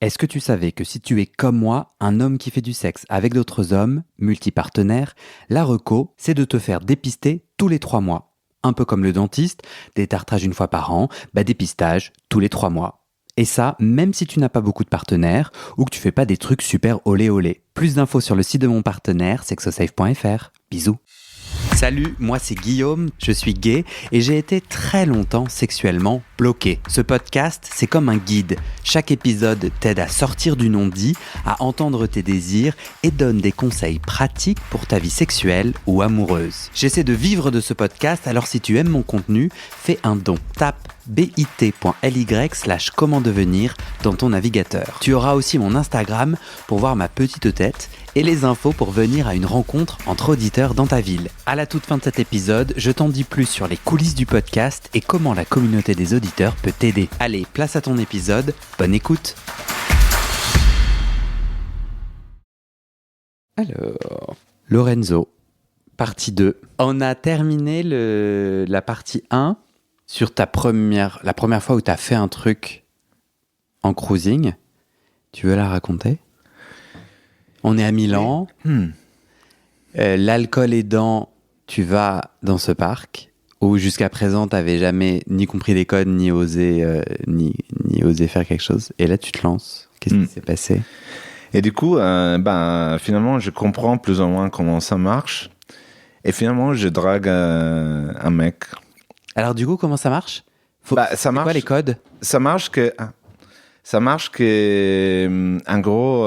Est-ce que tu savais que si tu es comme moi, un homme qui fait du sexe avec d'autres hommes, multipartenaires, la reco, c'est de te faire dépister tous les 3 mois. Un peu comme le dentiste, détartrage une fois par an, dépistage tous les 3 mois. Et ça, même si tu n'as pas beaucoup de partenaires ou que tu fais pas des trucs super olé olé. Plus d'infos sur le site de mon partenaire, sexosafe.fr. Bisous. Salut, moi c'est Guillaume, je suis gay et j'ai été très longtemps sexuellement bloqué. Ce podcast, c'est comme un guide. Chaque épisode t'aide à sortir du non-dit, à entendre tes désirs et donne des conseils pratiques pour ta vie sexuelle ou amoureuse. J'essaie de vivre de ce podcast, alors si tu aimes mon contenu, fais un don. Tape bit.ly/comment devenir dans ton navigateur. Tu auras aussi mon Instagram pour voir ma petite tête et les infos pour venir à une rencontre entre auditeurs dans ta ville. À la toute fin de cet épisode, je t'en dis plus sur les coulisses du podcast et comment la communauté des auditeurs peut t'aider. Allez, place à ton épisode, bonne écoute. Alors, Lorenzo, partie 2. On a terminé la partie 1 sur la première fois où tu as fait un truc en cruising. Tu veux la raconter ? On est à Milan. L'alcool aidant, tu vas dans ce parc où jusqu'à présent, tu n'avais jamais ni compris les codes, ni osé faire quelque chose. Et là, tu te lances. Qu'est-ce qui s'est passé ? Et du coup, finalement, je comprends plus ou moins comment ça marche. Et finalement, je drague un mec. Alors du coup, comment ça marche ? Ça marche. Quoi les codes ? Ça marche que, en gros,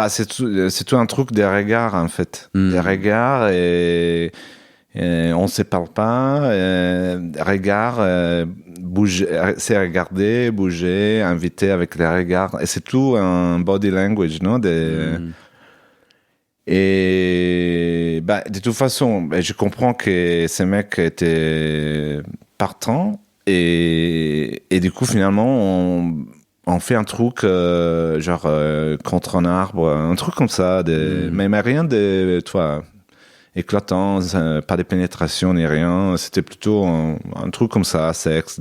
c'est tout un truc des regards en fait, des regards et on se parle pas. Regards, bouger, c'est regarder, bouger, inviter avec les regards. Et c'est tout un body language, non ? Et de toute façon, je comprends que ces mecs étaient partants et du coup finalement on fait un truc contre un arbre, un truc comme ça, mais rien de éclatant, pas de pénétration ni rien. C'était plutôt un truc comme ça, sexe,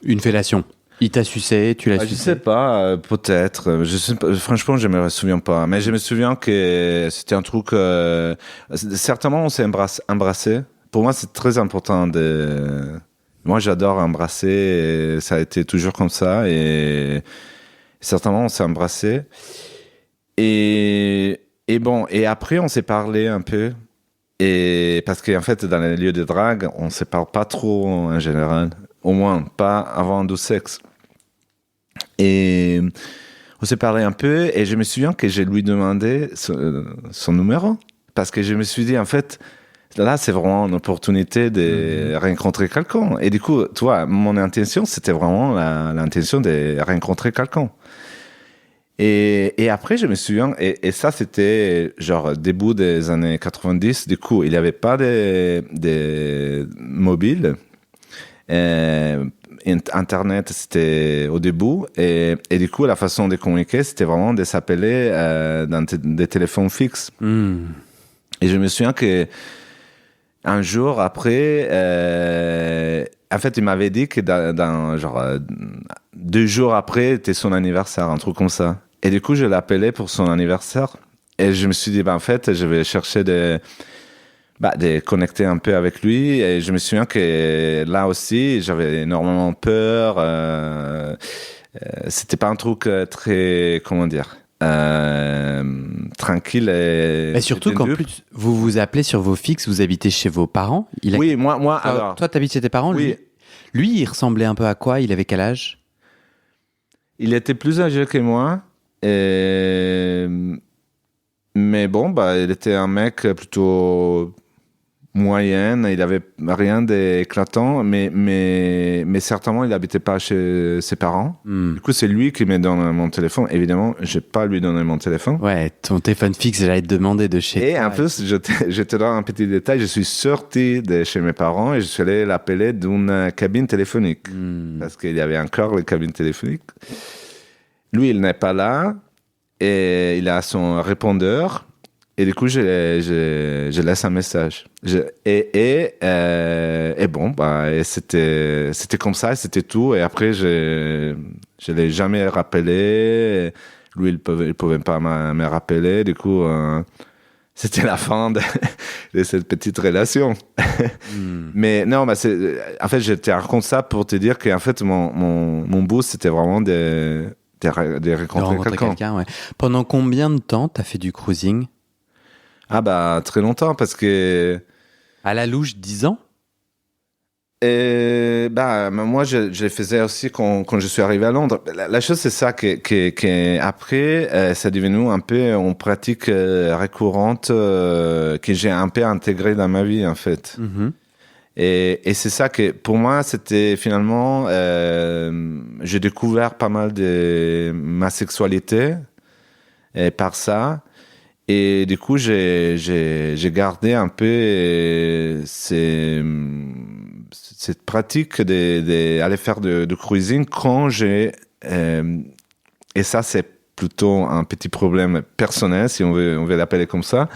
une fellation. Il t'a sucé, tu l'as sucé ? Je sais pas, peut-être. Franchement, je me souviens pas. Mais je me souviens que c'était un truc. Certainement, on s'est embrassé. Pour moi, c'est très important Moi, j'adore embrasser. Et ça a été toujours comme ça. Et certainement, on s'est embrassé. Et bon, et après, on s'est parlé un peu. Et parce qu'en fait, dans les lieux de drague, on se parle pas trop en général. Au moins, pas avant du sexe. Et on s'est parlé un peu et je me souviens que je lui demandé son numéro parce que je me suis dit, en fait, là, c'est vraiment une opportunité de rencontrer quelqu'un. Et du coup, toi, mon intention, c'était vraiment l'intention de rencontrer quelqu'un. Et après, je me souviens, et ça, c'était genre début des années 90. Du coup, il n'y avait pas de mobile. Internet, c'était au début. Et du coup, la façon de communiquer, c'était vraiment de s'appeler dans des téléphones fixes. Et je me souviens que un jour après, en fait, il m'avait dit que genre 2 jours après, c'était son anniversaire, un truc comme ça. Et du coup, je l'appelais pour son anniversaire. Et je me suis dit, en fait, je vais chercher de connecter un peu avec lui. Et je me souviens que là aussi, j'avais énormément peur. C'était pas un truc très, comment dire, tranquille. Et surtout qu'en plus, vous vous appelez sur vos fixes, vous habitez chez vos parents. Oui, moi alors. Toi, t'habites chez tes parents, oui. Lui, il ressemblait un peu à quoi ? Il avait quel âge ? Il était plus âgé que moi. Mais bon, il était un mec plutôt moyenne, il avait rien d'éclatant, mais certainement il habitait pas chez ses parents. Du coup, c'est lui qui me donne mon téléphone. Évidemment, j'ai pas lui donné mon téléphone. Ouais, ton téléphone fixe, j'allais te demander de chez. Et en plus, je te donne un petit détail. Je suis sorti de chez mes parents et je suis allé l'appeler d'une cabine téléphonique parce qu'il y avait encore les cabines téléphoniques. Lui, il n'est pas là et il a son répondeur. Et du coup, je laisse un message. Et bon, et c'était comme ça, c'était tout. Et après, Je l'ai jamais rappelé. Lui, il pouvait pas me rappeler. Du coup, c'était la fin de cette petite relation. Mais non, en fait, je te raconte ça pour te dire qu'en fait, mon boost, c'était vraiment de rencontrer quelqu'un. Ouais. Pendant combien de temps t'as fait du cruising? Très longtemps, parce que... À la louche, 10 ans? Moi, je le faisais aussi quand je suis arrivé à Londres. La chose, c'est ça, que après, c'est devenu un peu une pratique récurrente que j'ai un peu intégrée dans ma vie, en fait. Mm-hmm. Et c'est ça que, pour moi, c'était finalement... j'ai découvert pas mal de ma sexualité par ça. Et du coup, j'ai gardé un peu cette pratique d'aller faire de cruising quand j'ai... et ça, c'est plutôt un petit problème personnel, si on veut l'appeler comme ça.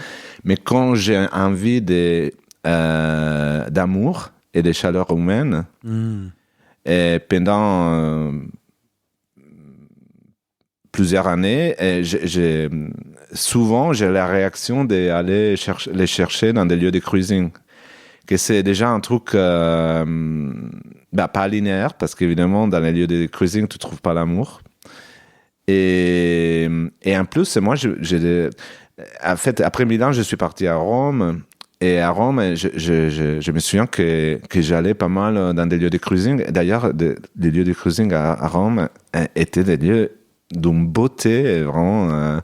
Mais quand j'ai envie d'amour et de chaleur humaine, et pendant plusieurs années, souvent, j'ai la réaction d'aller les chercher dans des lieux de cruising. Que c'est déjà un truc pas linéaire, parce qu'évidemment, dans les lieux de cruising, tu ne trouves pas l'amour. Et en plus, moi, en fait, après Milan, je suis parti à Rome. Et à Rome, je me souviens que j'allais pas mal dans des lieux de cruising. D'ailleurs, des lieux de cruising à Rome étaient des lieux d'une beauté vraiment...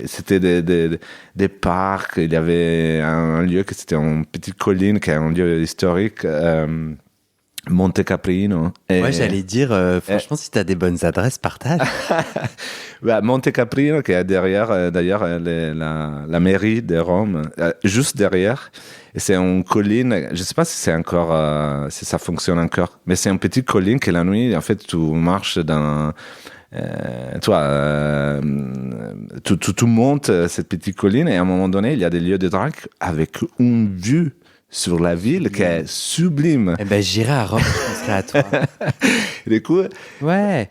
c'était des parcs. Il y avait un lieu que c'était une petite colline, qui est un lieu historique, Monte Caprino. Ouais, j'allais dire, franchement, si tu as des bonnes adresses, partage. Monte Caprino, qui est derrière, d'ailleurs, la mairie de Rome, juste derrière. Et c'est une colline, je ne sais pas si c'est encore, si ça fonctionne encore, mais c'est une petite colline que la nuit, en fait, tu marches dans... tu montes cette petite colline et à un moment donné, il y a des lieux de drague avec une vue sur la ville qui est sublime. Eh ben, j'irai à Rome, je penserai à toi. Du coup, ouais.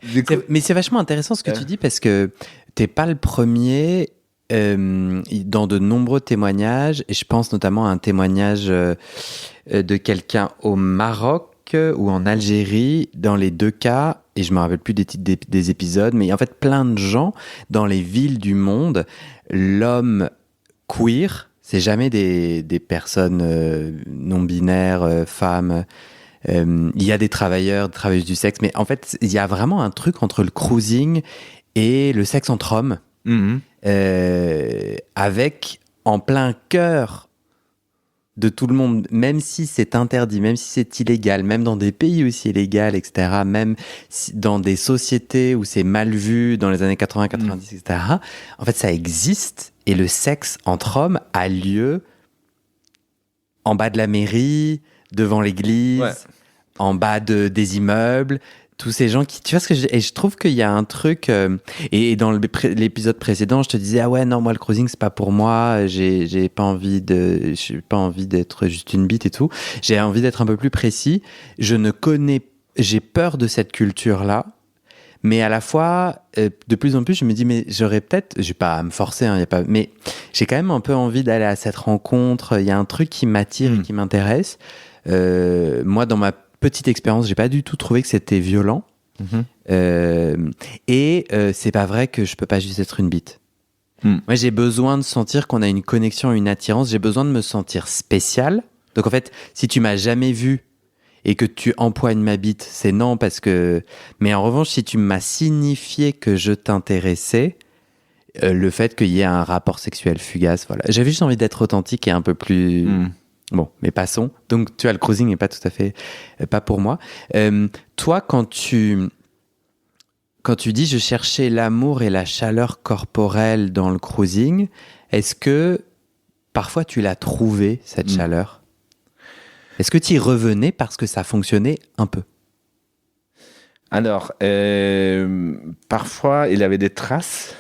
Mais c'est vachement intéressant ce que tu dis parce que t'es pas le premier dans de nombreux témoignages, et je pense notamment à un témoignage de quelqu'un au Maroc ou en Algérie, dans les deux cas, et je me rappelle plus des titres des épisodes, mais en fait plein de gens dans les villes du monde, l'homme queer, c'est jamais des personnes non binaires, femmes. Il y a des travailleuses du sexe, mais en fait il y a vraiment un truc entre le cruising et le sexe entre hommes, avec en plein cœur de tout le monde, même si c'est interdit, même si c'est illégal, même dans des pays où c'est illégal, etc., même dans des sociétés où c'est mal vu, dans les années 80-90, etc., en fait, ça existe, et le sexe entre hommes a lieu en bas de la mairie, devant l'église, en bas des immeubles, tous ces gens qui, tu vois ce que et je trouve qu'il y a un truc, et dans l'épisode précédent, je te disais, ah ouais, non, moi, le cruising, c'est pas pour moi, j'ai pas envie d'être juste une bite et tout. J'ai envie d'être un peu plus précis. J'ai peur de cette culture-là, mais à la fois, de plus en plus, je me dis, mais j'ai pas à me forcer, hein, mais j'ai quand même un peu envie d'aller à cette rencontre. Il y a un truc qui m'attire et qui m'intéresse. Moi, dans ma petite expérience, j'ai pas du tout trouvé que c'était violent. C'est pas vrai que je peux pas juste être une bite. Moi, j'ai besoin de sentir qu'on a une connexion, une attirance. J'ai besoin de me sentir spécial. Donc, en fait, si tu m'as jamais vu et que tu empoignes ma bite, c'est non, parce que... Mais en revanche, si tu m'as signifié que je t'intéressais, le fait qu'il y ait un rapport sexuel fugace, voilà. J'avais juste envie d'être authentique et un peu plus... Bon, mais passons. Donc, tu vois, le cruising n'est pas tout à fait... pas pour moi. Toi, quand tu dis « je cherchais l'amour et la chaleur corporelle dans le cruising », est-ce que parfois tu l'as trouvé, cette chaleur ? Est-ce que tu y revenais parce que ça fonctionnait un peu ? Alors, parfois, il y avait des traces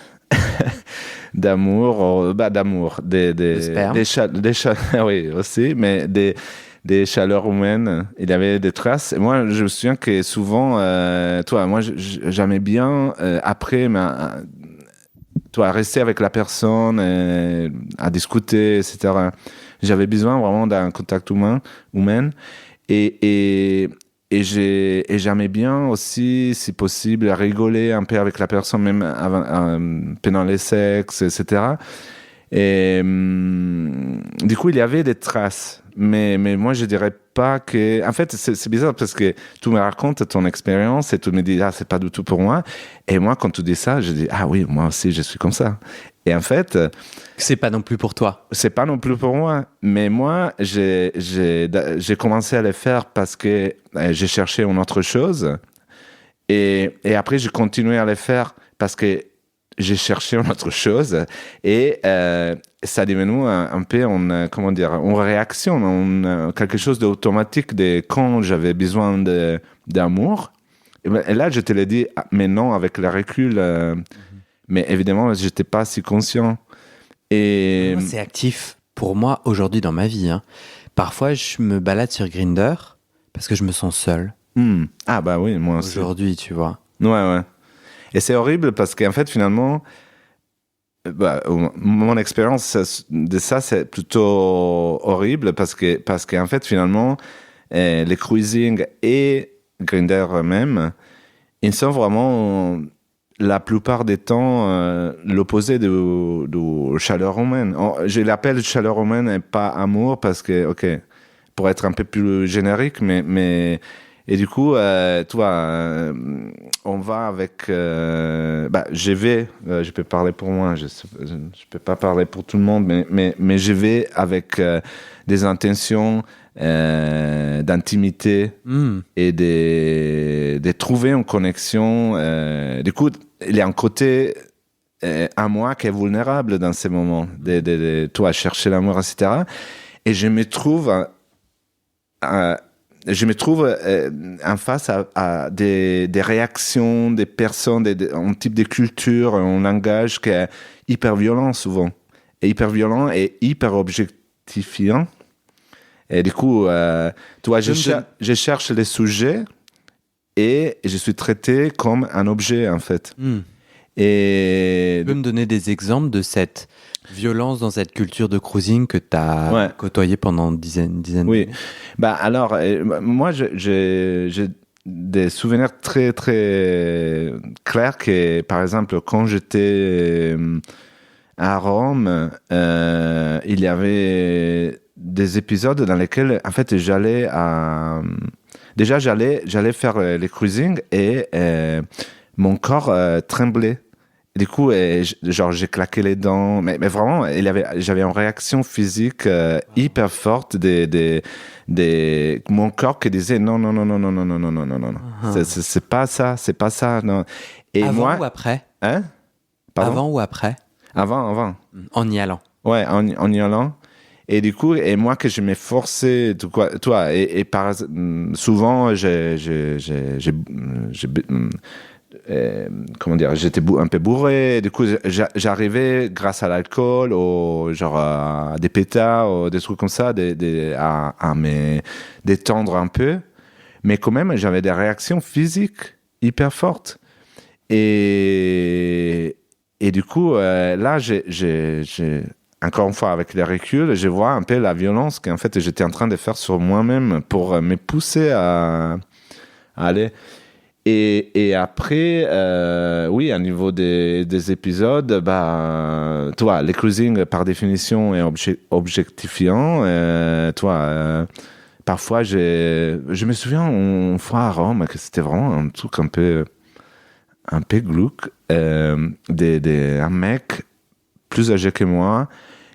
d'amour, des sperme. Oui, aussi, mais des chaleurs humaines. Il y avait des traces. Et moi, je me souviens que souvent, moi, j'aimais bien, après, rester avec la personne, à discuter, etc. J'avais besoin vraiment d'un contact humain. Et, et j'aimais bien aussi, si possible, rigoler un peu avec la personne, même pendant les sexes, etc. Et du coup, il y avait des traces. Mais moi, je dirais pas que... En fait, c'est bizarre parce que tu me racontes ton expérience et tu me dis, ah, c'est pas du tout pour moi. Et moi, quand tu dis ça, je dis, ah oui, moi aussi, je suis comme ça. Et en fait... C'est pas non plus pour toi. C'est pas non plus pour moi. Mais moi, j'ai commencé à le faire parce que j'ai cherché une autre chose. Et après, j'ai continué à le faire parce que j'ai cherché une autre chose. Et ça est devenu un peu comment dire, une réaction, quelque chose d'automatique de quand j'avais besoin d'amour. Et là, je te l'ai dit maintenant avec le recul. Mais évidemment, je n'étais pas si conscient. Et... C'est actif pour moi aujourd'hui dans ma vie. Hein. Parfois, je me balade sur Grindr parce que je me sens seul. Ah bah oui, moi aussi. Aujourd'hui, tu vois. Ouais. Et c'est horrible parce qu'en fait, finalement, mon expérience de ça, c'est plutôt horrible parce qu'en fait, finalement, les cruising et Grindr même, ils sont vraiment la plupart des temps l'opposé de chaleur humaine. Je l'appelle chaleur humaine et pas amour parce que, ok, pour être un peu plus générique, mais et du coup, on va avec... je peux parler pour moi, je peux pas parler pour tout le monde, mais je vais avec des intentions d'intimité et de trouver une connexion. Du coup, il y a un côté à moi qui est vulnérable dans ces moments, de chercher l'amour, etc. Et je me trouve... en face à des réactions des personnes, un type de culture, un langage qui est hyper violent souvent. Et hyper violent et hyper objectifiant. Et du coup, je cherche les sujets et je suis traité comme un objet, en fait. Et... Tu peux me donner des exemples de cette violence dans cette culture de cruising que tu as côtoyée pendant dizaines d'années? Alors, moi, j'ai des souvenirs très, très clairs que, par exemple, quand j'étais à Rome, il y avait des épisodes dans lesquels, en fait, j'allais faire les cruising et mon corps tremblait. Du coup, j'ai claqué les dents, mais vraiment, j'avais une réaction physique hyper forte mon corps qui disait non. C'est pas ça, non. Et avant ou après? Hein? Pardon? Avant ou après? Avant. En y allant. Ouais, en y allant. Et du coup, et moi que je m'ai forcé, souvent, comment dire, j'étais un peu bourré, du coup j'arrivais grâce à l'alcool à des pétards ou des trucs comme ça à me détendre un peu, mais quand même j'avais des réactions physiques hyper fortes et du coup là j'ai encore une fois avec le recul je vois un peu la violence qu'en fait j'étais en train de faire sur moi-même pour me pousser à aller. Et après, oui, à niveau des épisodes, les cruising par définition est objectifiant. Parfois, je me souviens une fois à Rome que c'était vraiment un truc un peu glauque. Un mec plus âgé que moi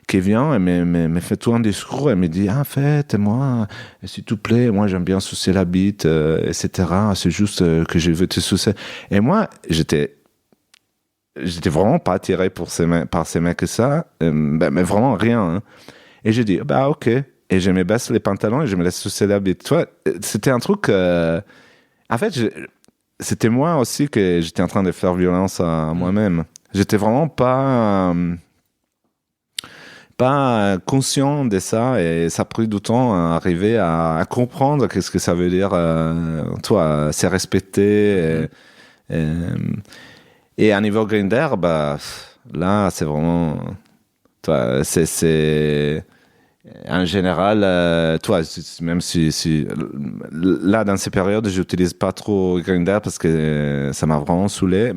qui vient et me fait tout un discours et me dit en fait moi s'il te plaît moi j'aime bien sucer la bite etc. C'est juste que je veux te sucer et moi j'étais vraiment pas attiré par ces mecs que ça mais vraiment rien hein. Et j'ai dit ok et je me baisse les pantalons et je me laisse sucer la bite. Tu vois, c'était un truc en fait c'était moi aussi que j'étais en train de faire violence à moi-même. J'étais vraiment pas pas conscient de ça et ça a pris du temps à arriver à comprendre qu'est-ce que ça veut dire, toi, se respecter. Et à niveau Grindr, bah, là, c'est vraiment, toi, c'est en général, toi, même si là, dans ces périodes, j'utilise pas trop Grindr parce que ça m'a vraiment saoulé,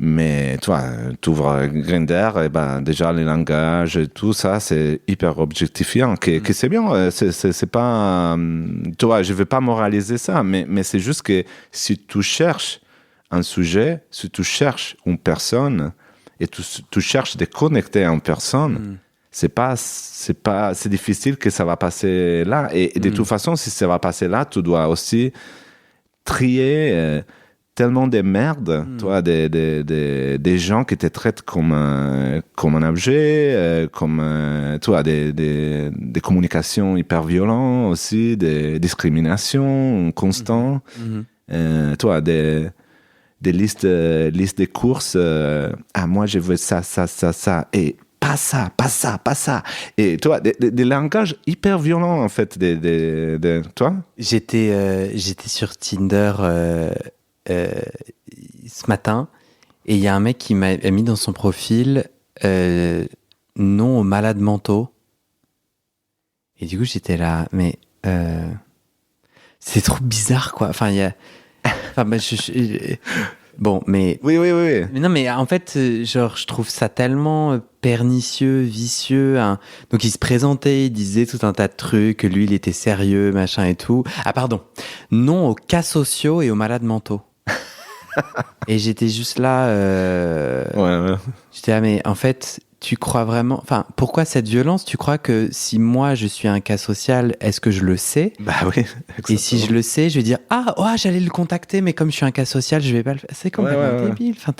mais toi, tu ouvres Grindr, et ben, déjà, les langages et tout ça, c'est hyper objectifiant, que c'est bien, c'est pas, toi, je vais pas moraliser ça, mais c'est juste que si tu cherches un sujet, si tu cherches une personne, et tu cherches de connecter à une personne, c'est difficile que ça va passer là. Et de toute façon, si ça va passer là, tu dois aussi trier tellement de merdes, toi, des gens qui te traitent comme un objet, comme, toi, des communications hyper violentes aussi, des discriminations constantes, toi, des listes de courses. Moi, je veux ça, ça, ça, ça. Et pas ça, pas ça, pas ça. Et toi, des langages hyper violents, en fait. Toi? J'étais sur Tinder ce matin et il y a un mec qui m'a mis dans son profil non aux malades mentaux. Et du coup, j'étais là, mais c'est trop bizarre, quoi. Enfin, il y a... Enfin, bah, bon, mais... Oui. Mais non, mais en fait, genre, je trouve ça tellement pernicieux, vicieux. Hein. Donc, il se présentait, il disait tout un tas de trucs, que lui, il était sérieux, machin et tout. Ah, pardon. Non aux cas sociaux et aux malades mentaux. Et j'étais juste là... Ouais. J'étais là, mais en fait... Tu crois vraiment... Enfin, pourquoi cette violence? Tu crois que si moi, je suis un cas social, est-ce que je le sais? Bah oui, exactement. Et si je le sais, je vais dire j'allais le contacter, mais comme je suis un cas social, je vais pas le faire. C'est complètement débile. Enfin,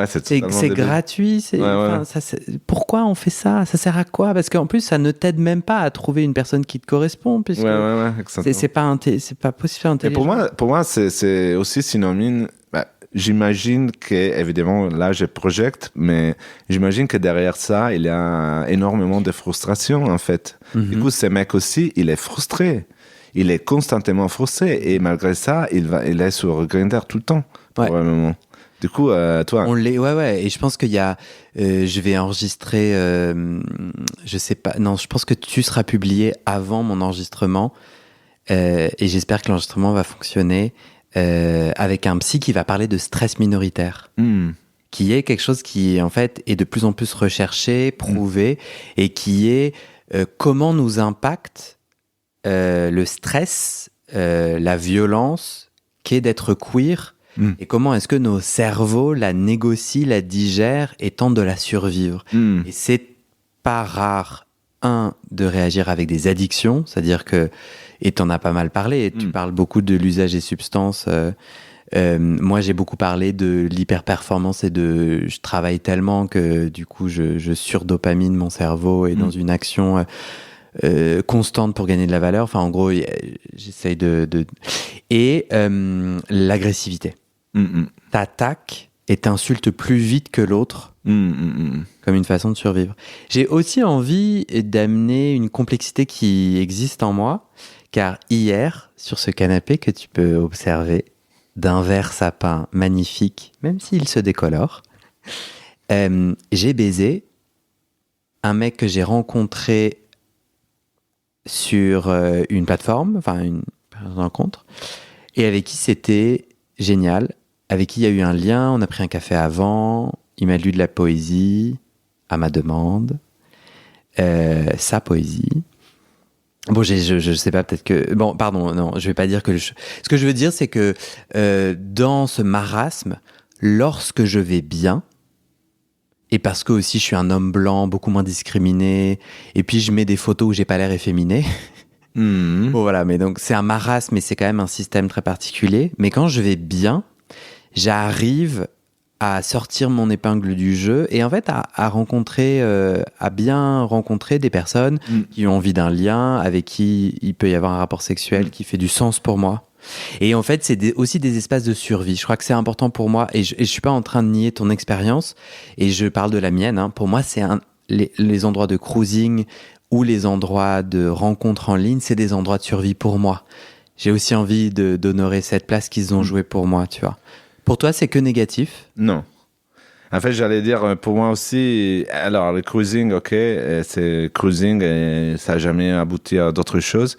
c'est gratuit. Pourquoi on fait ça? Ça sert à quoi? Parce qu'en plus, ça ne t'aide même pas à trouver une personne qui te correspond. Puisque c'est pas possible intelligent. Et pour moi, c'est aussi synonyme. J'imagine que, évidemment, là, je projette, mais j'imagine que derrière ça, il y a énormément de frustration, en fait. Du coup, ce mec aussi, il est frustré. Il est constamment frustré. Et malgré ça, il est sur Grindr tout le temps, probablement. Du coup, toi... On l'est, ouais. Et je pense qu'il y a... je vais enregistrer... je sais pas... Non, je pense que tu seras publié avant mon enregistrement. Et j'espère que l'enregistrement va fonctionner. Avec un psy qui va parler de stress minoritaire, qui est quelque chose qui en fait est de plus en plus recherché, prouvé, et qui est comment nous impacte le stress, la violence qu'est d'être queer, et comment est-ce que nos cerveaux la négocient, la digèrent et tentent de la survivre. Et c'est pas rare, de réagir avec des addictions, c'est-à-dire que et t'en as pas mal parlé, et tu parles beaucoup de l'usage des substances. Moi, j'ai beaucoup parlé de l'hyperperformance et je travaille tellement que du coup, je surdopamine mon cerveau et dans une action constante pour gagner de la valeur. Enfin, en gros, j'essaye Et l'agressivité. T'attaques et t'insultes plus vite que l'autre. Comme une façon de survivre. J'ai aussi envie d'amener une complexité qui existe en moi, car hier, sur ce canapé que tu peux observer, d'un vert sapin magnifique, même s'il se décolore, j'ai baisé un mec que j'ai rencontré sur une plateforme, enfin une rencontre, et avec qui c'était génial, avec qui il y a eu un lien, on a pris un café avant, il m'a lu de la poésie à ma demande, sa poésie. Bon, je sais pas, peut-être que... Bon, pardon, non, je vais pas dire que... Ce que je veux dire, c'est que dans ce marasme, lorsque je vais bien, et parce que aussi je suis un homme blanc, beaucoup moins discriminé, et puis je mets des photos où j'ai pas l'air efféminé. Bon, voilà, mais donc c'est un marasme, mais c'est quand même un système très particulier. Mais quand je vais bien, j'arrive à sortir mon épingle du jeu et en fait à bien rencontrer des personnes qui ont envie d'un lien, avec qui il peut y avoir un rapport sexuel qui fait du sens pour moi. Et en fait, c'est aussi des espaces de survie. Je crois que c'est important pour moi, et je suis pas en train de nier ton expérience, et je parle de la mienne. Pour moi, c'est les endroits de cruising ou les endroits de rencontres en ligne, c'est des endroits de survie pour moi. J'ai aussi envie d'honorer cette place qu'ils ont jouée pour moi, tu vois. Pour toi, c'est que négatif? Non. En fait, j'allais dire, pour moi aussi, alors le cruising, ok, c'est cruising et ça n'a jamais abouti à d'autres choses.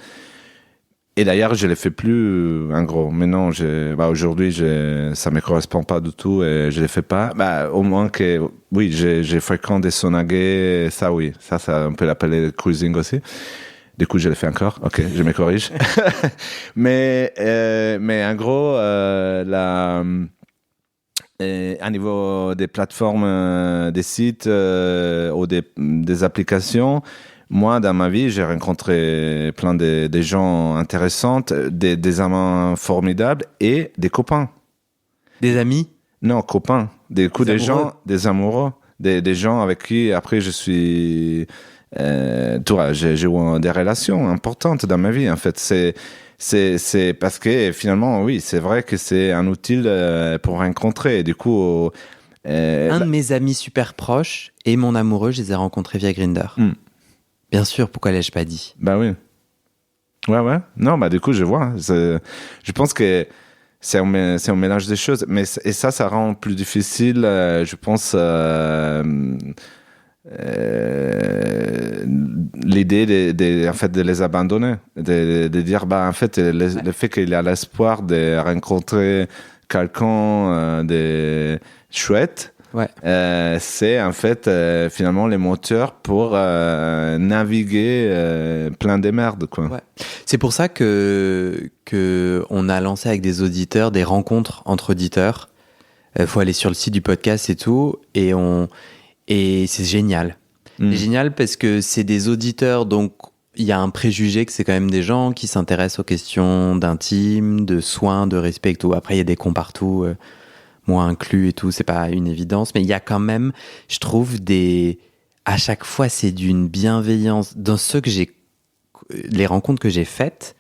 Et d'ailleurs, je ne le fais plus, en gros. Mais non, aujourd'hui, ça ne me correspond pas du tout et je ne le fais pas. Au moins que, oui, je fréquente des saunas gays, ça oui, ça on peut l'appeler cruising aussi. Du coup, je le fais encore. Ok, je me corrige. mais en gros, à niveau des plateformes, des sites ou des applications, moi, dans ma vie, j'ai rencontré plein de gens intéressants, des amants formidables et des copains. Des amis? Non, copains. Des gens, des amoureux, des gens avec qui, après, je suis... tu vois, j'ai eu des relations importantes dans ma vie, en fait. C'est parce que, finalement, oui, c'est vrai que c'est un outil pour rencontrer. Du coup... un de mes amis super proches et mon amoureux, je les ai rencontrés via Grindr. Bien sûr, pourquoi l'ai-je pas dit? Bah oui. Ouais. Non, du coup, je vois. Je pense que c'est un mélange des choses. Et ça rend plus difficile, je pense, l'idée en fait, de les abandonner. De dire, en fait, le fait qu'il y a l'espoir de rencontrer quelqu'un de chouette, ouais. C'est en fait finalement les moteurs pour naviguer plein de merdes, quoi. Ouais. C'est pour ça que on a lancé avec des auditeurs des rencontres entre auditeurs. Faut aller sur le site du podcast et tout, et c'est génial. C'est génial parce que c'est des auditeurs, donc il y a un préjugé que c'est quand même des gens qui s'intéressent aux questions d'intime, de soins, de respect et tout. Après, il y a des cons partout. Moi inclus et tout, c'est pas une évidence, mais il y a quand même, je trouve, à chaque fois, c'est d'une bienveillance. Dans les rencontres que j'ai faites,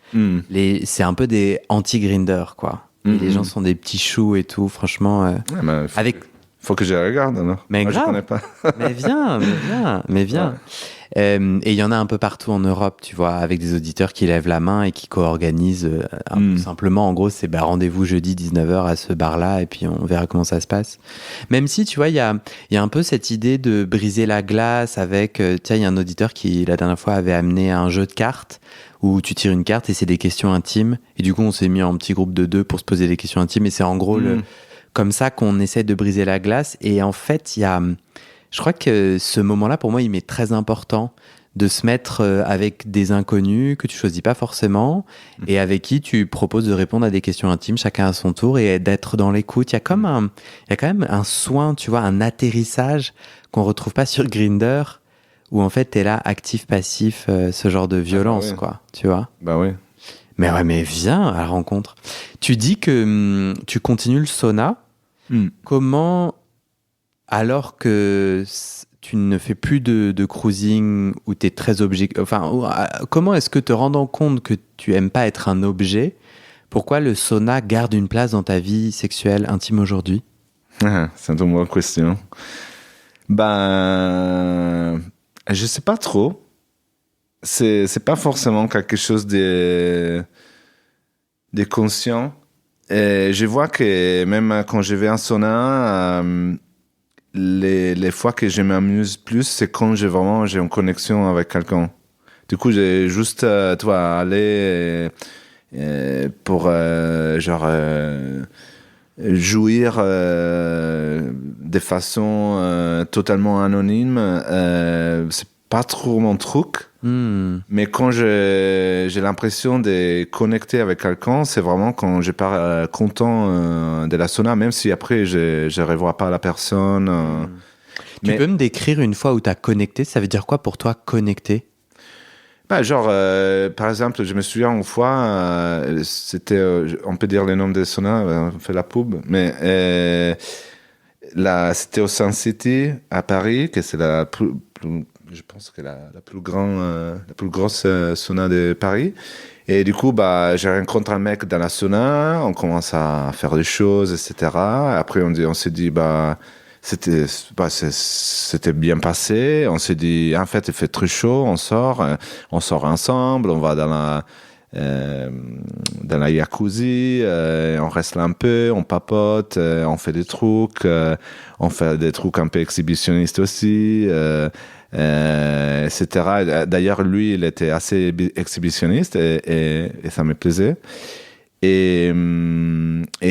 c'est un peu des anti-Grindr, quoi. Et les gens sont des petits choux et tout, franchement. Faut que je les regarde, alors. Mais moi, grave. Je connais pas. mais viens. Ouais. Et il y en a un peu partout en Europe, tu vois, avec des auditeurs qui lèvent la main et qui co-organisent simplement. En gros, c'est rendez-vous jeudi 19h à ce bar-là et puis on verra comment ça se passe. Même si, tu vois, il y a un peu cette idée de briser la glace avec... tiens, il y a un auditeur qui, la dernière fois, avait amené un jeu de cartes où tu tires une carte et c'est des questions intimes. Et du coup, on s'est mis en petit groupe de 2 pour se poser des questions intimes. Et c'est en gros comme ça qu'on essaie de briser la glace. Et en fait, je crois que ce moment-là, pour moi, il m'est très important de se mettre avec des inconnus que tu choisis pas forcément et avec qui tu proposes de répondre à des questions intimes, chacun à son tour, et d'être dans l'écoute. Il y a quand même un soin, tu vois, un atterrissage qu'on retrouve pas sur Grindr, où en fait, t'es là, actif, passif, ce genre de violence, quoi, tu vois. Bah oui. Mais ouais, mais viens à la rencontre. Tu dis que tu continues le sauna. Comment, alors que tu ne fais plus de cruising où tu es très objectif, comment est-ce que te rendant compte que tu aimes pas être un objet, pourquoi le sauna garde une place dans ta vie sexuelle intime aujourd'hui? C'est une bonne question. Je sais pas trop. C'est pas forcément quelque chose de conscient. Et je vois que même quand je vais en sauna, les fois que je m'amuse plus, c'est quand j'ai une connexion avec quelqu'un. Du coup, j'ai juste, aller pour jouir de façon totalement anonyme. C'est pas trop mon truc. Mais quand j'ai l'impression de connecter avec quelqu'un, c'est vraiment quand je pars content de la sauna, même si après je revois pas la personne. Tu peux me décrire une fois où tu as connecté? Ça veut dire quoi pour toi, connecter? Par exemple, je me souviens une fois, c'était, on peut dire le nom des saunas, on fait la pub, mais c'était au Sun City à Paris, que c'est je pense que la plus grosse sauna de Paris. Et du coup, j'ai rencontré un mec dans la sauna, on commence à faire des choses, etc. Après, on s'est dit, c'était bien passé. On s'est dit, en fait, il fait très chaud, on sort ensemble, on va dans la jacuzzi, on reste là un peu, on papote, on fait des trucs, un peu exhibitionnistes aussi, etc. D'ailleurs, lui, il était assez exhibitionniste et ça me plaisait. Et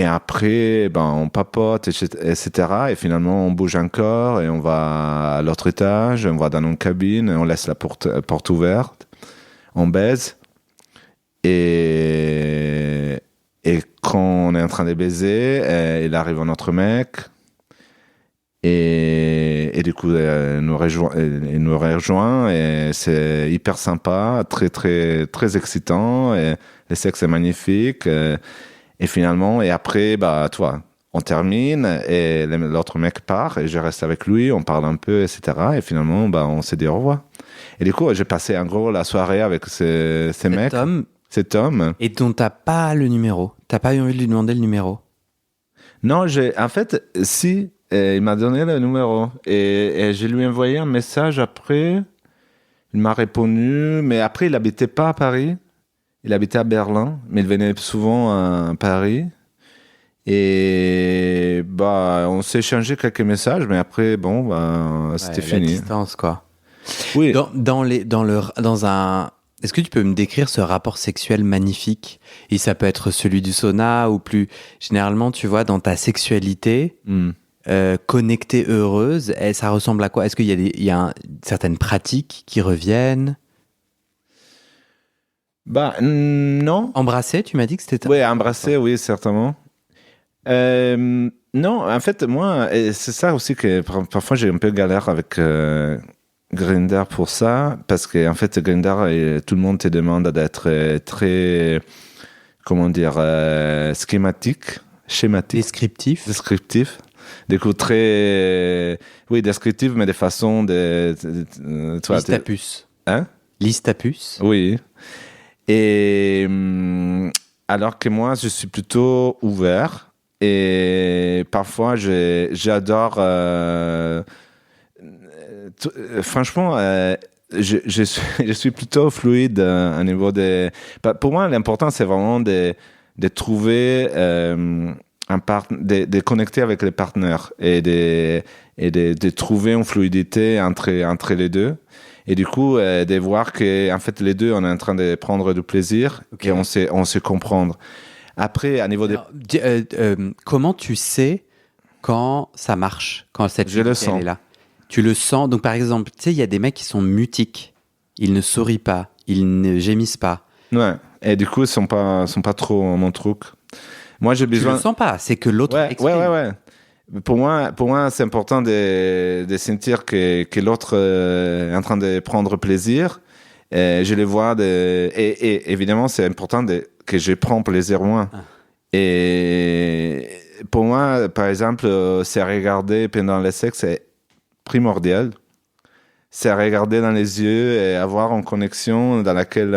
après, on papote, etc. Et finalement, on bouge encore et on va à l'autre étage, on va dans une cabine, on laisse la porte ouverte, on baise. Et quand on est en train de baiser, il arrive un autre mec. Et du coup, il nous rejoint et c'est hyper sympa, très, très, très excitant. Et le sexe est magnifique. Et finalement, et après, on termine et l'autre mec part et je reste avec lui, on parle un peu, etc. Et finalement, on s'est dit au revoir. Et du coup, j'ai passé en gros la soirée avec ces mecs. Cet homme. Et dont t'as pas le numéro. T'as pas eu envie de lui demander le numéro. Non, en fait, si, il m'a donné le numéro. Et je lui ai envoyé un message après. Il m'a répondu, mais après, il habitait pas à Paris. Il habitait à Berlin, mais il venait souvent à Paris. Et on s'est échangé quelques messages, mais après, c'était fini. La distance, quoi. Oui. Est-ce que tu peux me décrire ce rapport sexuel magnifique? Et ça peut être celui du sauna ou plus généralement, tu vois, dans ta sexualité connectée, heureuse, et ça ressemble à quoi? Est-ce qu'il y a certaines pratiques qui reviennent? Non. Embrasser, tu m'as dit que c'était... Oui, embrasser, oui, certainement. Non, en fait, moi, c'est ça aussi que parfois j'ai un peu galère avec Grindr pour ça, parce qu'en fait, Grindr, tout le monde te demande d'être très, comment dire, schématique. Descriptif. Du coup, très, oui, descriptif, mais de façon Liste à puce. Hein? Liste à puce. Oui. Et alors que moi, je suis plutôt ouvert et parfois, j'adore... franchement, je suis plutôt fluide à niveau des... Pour moi, l'important, c'est vraiment de trouver de connecter avec les partenaires et de trouver une fluidité entre les deux. Et du coup, de voir que en fait, les deux, on est en train de prendre du plaisir et on sait comprendre. Après, à niveau comment tu sais quand ça marche, quand cette fluidité est là? Tu le sens. Donc, par exemple, tu sais, il y a des mecs qui sont mutiques. Ils ne sourient pas. Ils ne gémissent pas. Ouais. Et du coup, ils sont pas trop mon truc. Moi, j'ai besoin... Tu le sens pas. C'est que l'autre exprime. Ouais. Pour moi, c'est important de sentir que l'autre est en train de prendre plaisir. Et je les vois. Et évidemment, c'est important que je prends plaisir moi. Ah. Et pour moi, par exemple, c'est regarder pendant le sexe, c'est primordial. C'est regarder dans les yeux et avoir une connexion dans laquelle,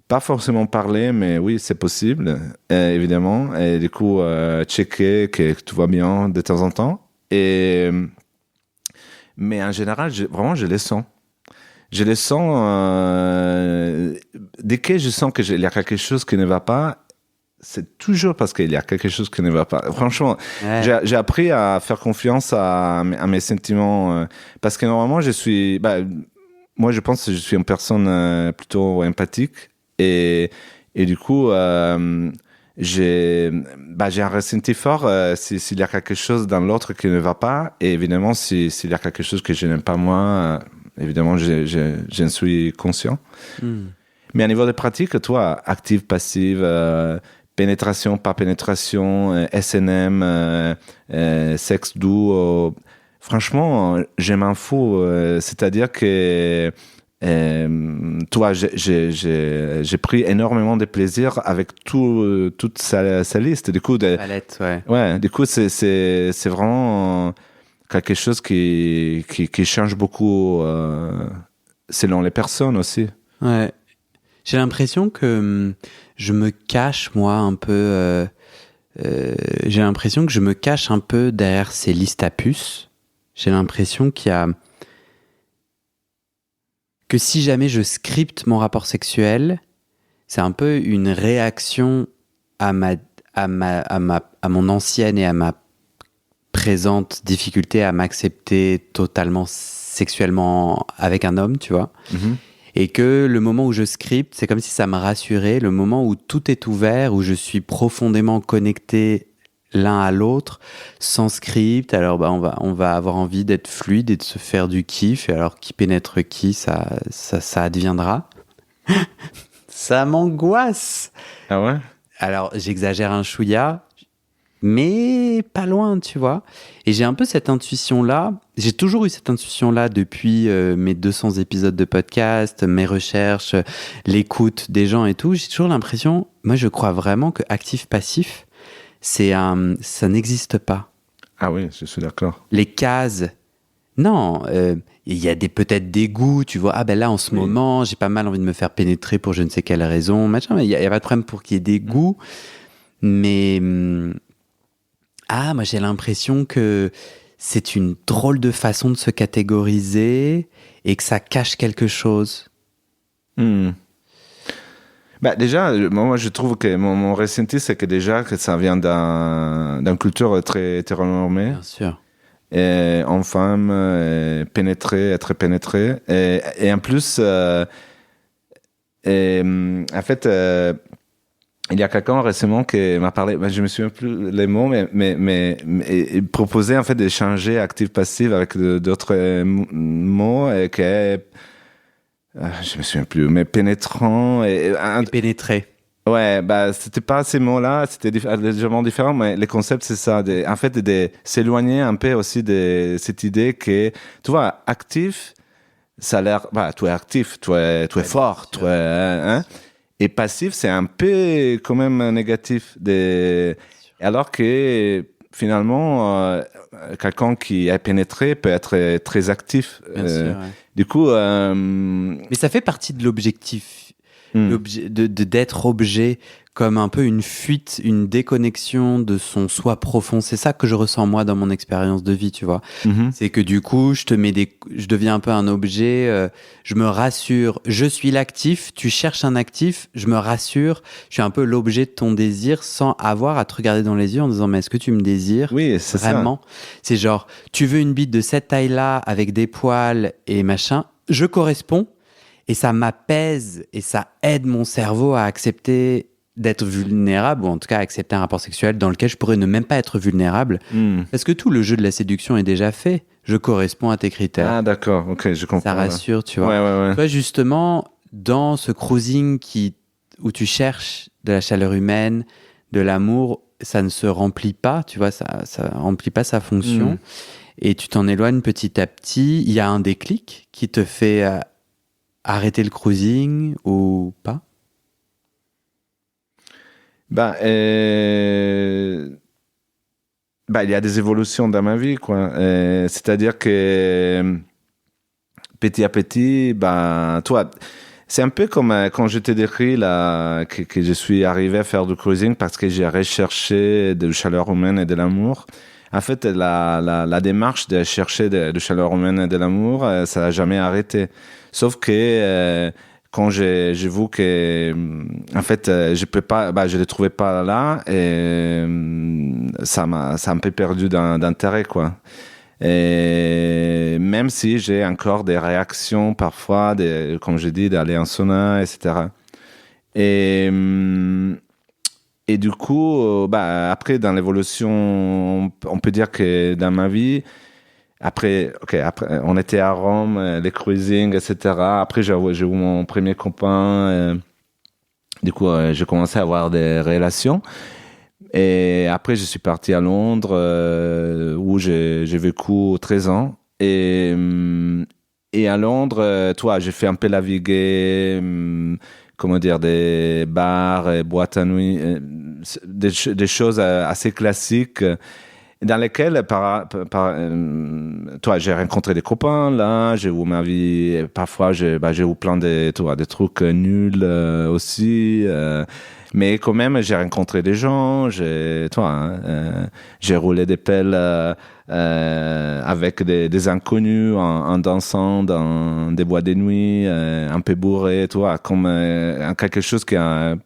pas forcément parler, mais oui, c'est possible, évidemment. Et du coup, checker que tout va bien de temps en temps. Mais en général, je les sens. Je les sens. Dès que je sens qu'il y a quelque chose qui ne va pas, c'est toujours parce qu'il y a quelque chose qui ne va pas. Franchement, j'ai appris à faire confiance à mes sentiments. Parce que normalement, moi, je pense que je suis une personne plutôt empathique. Et du coup, j'ai un ressenti fort s'il y a quelque chose dans l'autre qui ne va pas. Et évidemment, s'il y a quelque chose que je n'aime pas moi, évidemment, j'en suis conscient. Mais à niveau de pratique, toi, active, passive, pénétration, pas pénétration, SNM, sexe doux, franchement, je m'en fous. C'est-à-dire que toi, j'ai pris énormément de plaisir avec toute sa liste. Du coup, palette, ouais. Ouais, du coup, c'est vraiment quelque chose qui change beaucoup selon les personnes aussi. Ouais. J'ai l'impression que je me cache, moi, un peu j'ai l'impression que je me cache un peu derrière ces listes à puces. J'ai l'impression que si jamais je scripte mon rapport sexuel, c'est un peu une réaction à mon ancienne et à ma présente difficulté à m'accepter totalement sexuellement avec un homme, tu vois. Mhm. Et que le moment où je scripte, c'est comme si ça me rassurait, le moment où tout est ouvert, où je suis profondément connecté l'un à l'autre, sans script, alors on va avoir envie d'être fluide et de se faire du kiff, et alors qui pénètre qui, ça adviendra. Ça m'angoisse. Ah ouais? Alors, j'exagère un chouïa, mais pas loin, tu vois. Et j'ai un peu cette intuition-là. J'ai toujours eu cette intuition-là depuis mes 200 épisodes de podcast, mes recherches, l'écoute des gens et tout. J'ai toujours l'impression, moi je crois vraiment que actif-passif, ça n'existe pas. Ah oui, je suis d'accord. Les cases, non, il y a peut-être des goûts, tu vois. Ah ben là, en ce moment, j'ai pas mal envie de me faire pénétrer pour je ne sais quelle raison, machin. Mais il y a pas de problème pour qu'il y ait des goûts. Mais moi j'ai l'impression que c'est une drôle de façon de se catégoriser et que ça cache quelque chose. Hmm. Bah déjà, moi je trouve que mon ressenti, c'est que déjà que ça vient d'une culture très hétéronormée. Bien sûr. Et en femme, pénétrer, être pénétré. Et en plus, en fait, il y a quelqu'un récemment qui m'a parlé, je me souviens plus les mots, mais il proposait en fait de changer actif-passif avec d'autres mots et que je me souviens plus, mais pénétrant Et pénétrer. Ouais, bah c'était pas ces mots-là, c'était légèrement différent, mais le concept c'est ça, en fait de s'éloigner un peu aussi de cette idée que, tu vois, actif, ça a l'air, bah tu es actif, tu es fort, tu es, hein, et passif c'est un peu quand même négatif, alors que finalement quelqu'un qui est pénétré peut être très actif. Bien sûr, ouais. Du coup, mais ça fait partie de l'objectif. D'être objet comme un peu une fuite, une déconnexion de son soi profond. C'est ça que je ressens moi dans mon expérience de vie, tu vois. C'est que du coup, je deviens un peu un objet, je me rassure, je suis l'actif, tu cherches un actif, je me rassure, je suis un peu l'objet de ton désir sans avoir à te regarder dans les yeux en disant mais est-ce que tu me désires oui, c'est vraiment? C'est genre, tu veux une bite de cette taille-là avec des poils et machin, je corresponds. Et ça m'apaise et ça aide mon cerveau à accepter d'être vulnérable, ou en tout cas à accepter un rapport sexuel dans lequel je pourrais ne même pas être vulnérable. Parce que tout le jeu de la séduction est déjà fait. Je corresponds à tes critères. Ah d'accord, ok, je comprends. Ça rassure, tu vois. Ouais. Toi, justement, dans ce cruising où tu cherches de la chaleur humaine, de l'amour, ça ne se remplit pas, tu vois, ça remplit pas sa fonction. Et tu t'en éloignes petit à petit. Il y a un déclic qui te fait... arrêter le cruising ou pas? Il y a des évolutions dans ma vie, quoi. C'est-à-dire que petit à petit, toi, c'est un peu comme quand je t'ai décrit là, que je suis arrivé à faire du cruising parce que j'ai recherché de la chaleur humaine et de l'amour. En fait, la démarche de chercher de chaleur humaine et de l'amour, ça n'a jamais arrêté. Sauf que quand j'ai vu que, en fait, je peux pas, je le trouvais pas là, et ça m'a un peu perdu d'intérêt, quoi. Et même si j'ai encore des réactions parfois, comme je dis, d'aller en sauna, etc. Et du coup, après, dans l'évolution, on peut dire que dans ma vie, après, on était à Rome, les cruising, etc. Après, j'ai eu mon premier copain. Du coup, j'ai commencé à avoir des relations. Et après, je suis parti à Londres, où j'ai vécu 13 ans. Et à Londres, j'ai fait un peu naviguer, comment dire, des bars, boîtes à nuit, des choses assez classiques. dans lesquels, toi, j'ai rencontré des copains, là, j'ai eu ma vie, parfois, j'ai eu plein de, toi, des trucs nuls aussi, mais quand même, j'ai rencontré des gens, toi, hein, j'ai roulé des pelles avec des inconnus en dansant dans des boîtes de nuit, un peu bourré, toi, comme quelque chose que